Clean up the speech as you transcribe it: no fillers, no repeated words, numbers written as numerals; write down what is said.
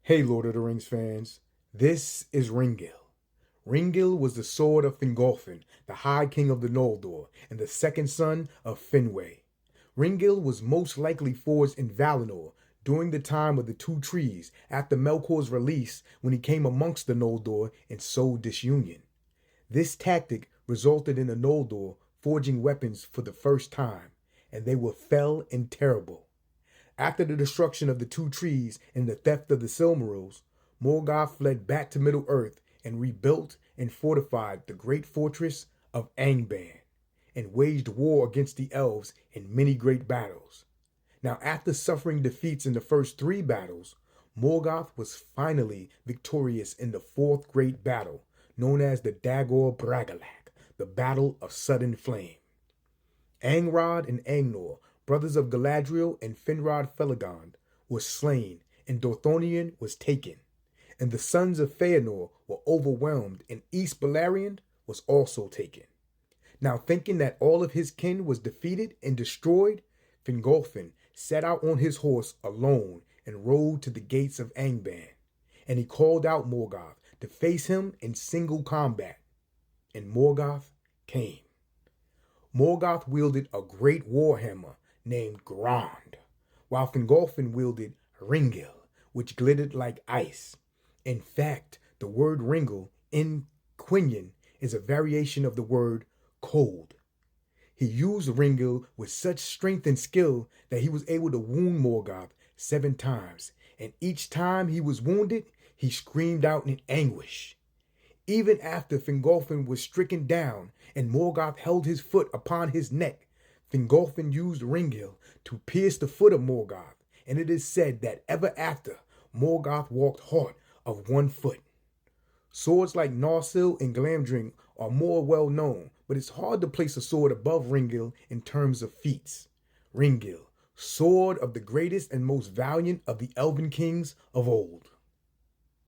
Hey, Lord of the Rings fans, this is Ringil. Ringil was the sword of Fingolfin, the High King of the Noldor, and the second son of Finwë. Ringil was most likely forged in Valinor during the time of the Two Trees after Melkor's release when he came amongst the Noldor and sowed disunion. This tactic resulted in the Noldor forging weapons for the first time, and they were fell and terrible. After the destruction of the Two Trees and the theft of the Silmarils, Morgoth fled back to Middle-earth and rebuilt and fortified the great fortress of Angband, and waged war against the elves in many great battles. Now, after suffering defeats in the first three battles, Morgoth was finally victorious in the fourth great battle, known as the Dagor Bragollach, the Battle of Sudden Flame. Angrod and Angnor, brothers of Galadriel and Finrod Felagund, were slain, and Dorthonion was taken. And the sons of Feanor were overwhelmed, and East Beleriand was also taken. Now, thinking that all of his kin was defeated and destroyed, Fingolfin set out on his horse alone and rode to the gates of Angband. And he called out Morgoth to face him in single combat. And Morgoth came. Morgoth wielded a great warhammer named Grond, while Fingolfin wielded Ringil, which glittered like ice. In fact, the word Ringil in Quenya is a variation of the word cold. He used Ringil with such strength and skill that he was able to wound Morgoth 7 times, and each time he was wounded, he screamed out in anguish. Even after Fingolfin was stricken down and Morgoth held his foot upon his neck, Fingolfin used Ringil to pierce the foot of Morgoth, and it is said that ever after, Morgoth walked halt of 1 foot. Swords like Narsil and Glamdring are more well known, but it's hard to place a sword above Ringil in terms of feats. Ringil, sword of the greatest and most valiant of the Elven kings of old.